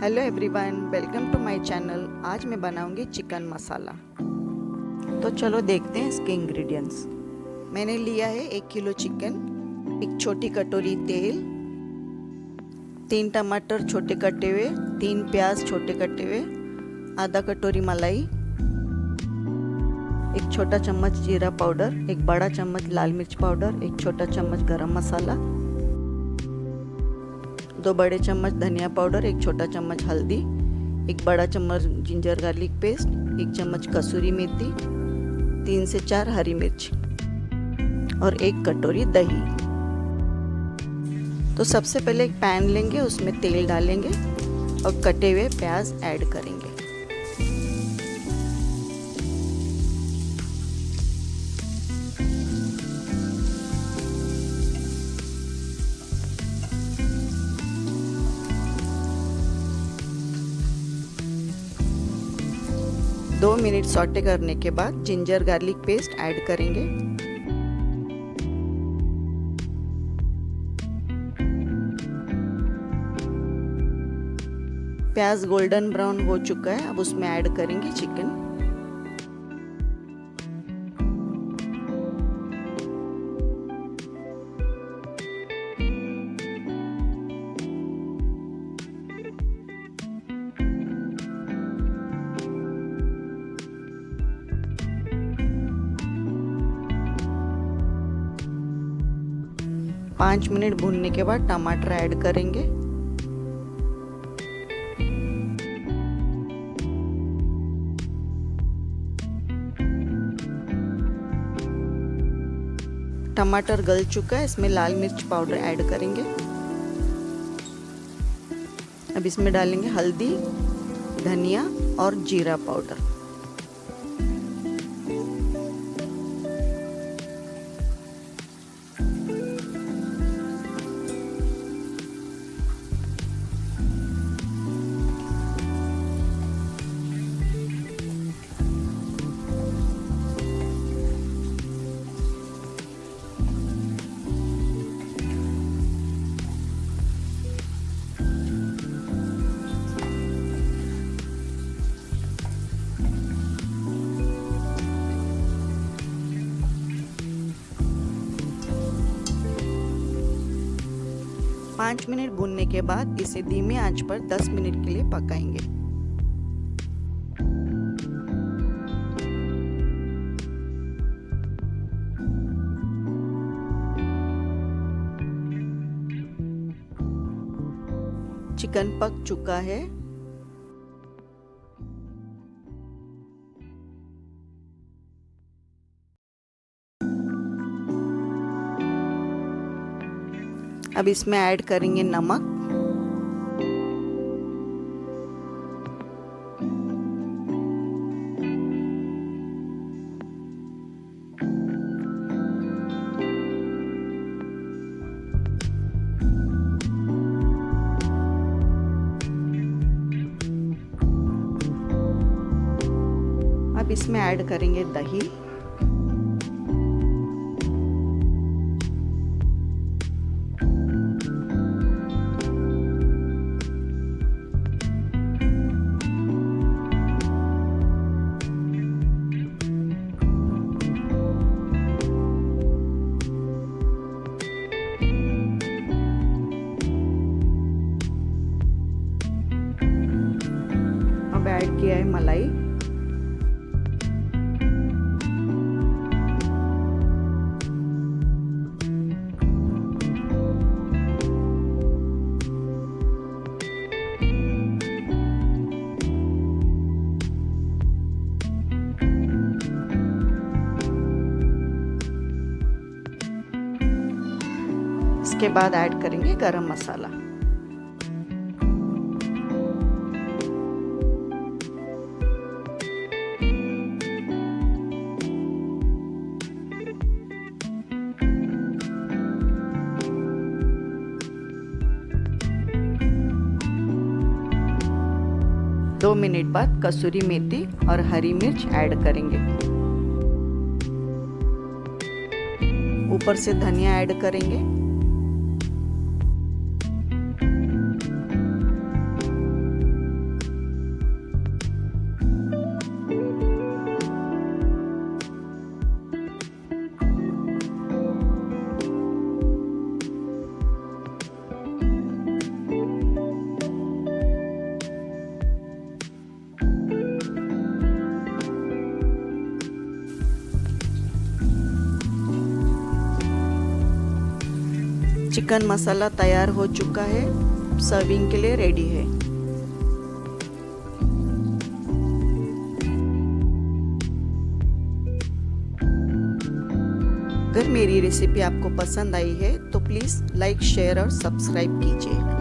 Hello everyone, welcome to my channel. आज मैं बनाऊंगी चिकन मसाला। तो चलो देखते हैं इसके इंग्रेडिएंट्स। मैंने लिया है 1 किलो चिकन, एक छोटी कटोरी तेल, 3 टमाटर छोटे कटे हुए, 3 प्याज छोटे कटे हुए, आधा कटोरी मलाई, एक छोटा चम्मच जीरा पाउडर, एक बड़ा चम्मच लाल मिर्च पाउडर, एक छोटा चम्मच गरम मसाला, 2 बड़े चम्मच धनिया पाउडर, एक छोटा चम्मच हल्दी, एक बड़ा चम्मच जिंजर गार्लिक पेस्ट, एक चम्मच कसूरी मेथी, 3 से 4 हरी मिर्च और 1 कटोरी दही। तो सबसे पहले एक पैन लेंगे, उसमें तेल डालेंगे और कटे हुए प्याज ऐड करेंगे। दो मिनट सॉटे करने के बाद जिंजर गार्लिक पेस्ट ऐड करेंगे। प्याज गोल्डन ब्राउन हो चुका है, अब उसमें ऐड करेंगे चिकन। पाँच मिनट भूनने के बाद टमाटर ऐड करेंगे। टमाटर गल चुका है, इसमें लाल मिर्च पाउडर ऐड करेंगे। अब इसमें डालेंगे हल्दी, धनिया और जीरा पाउडर। पाँच मिनट भूनने के बाद इसे धीमी आंच पर 10 मिनट के लिए पकाएंगे। चिकन पक चुका है। अब इसमें ऐड करेंगे नमक, अब इसमें ऐड करेंगे दही, अब ऐड किया है मलाई, इसके बाद ऐड करेंगे गरम मसाला। दो मिनट बाद कसूरी मेथी और हरी मिर्च ऐड करेंगे। ऊपर से धनिया ऐड करेंगे। चिकन मसाला तैयार हो चुका है, सर्विंग के लिए रेडी है। अगर मेरी रेसिपी आपको पसंद आई है तो प्लीज़ लाइक, शेयर और सब्सक्राइब कीजिए।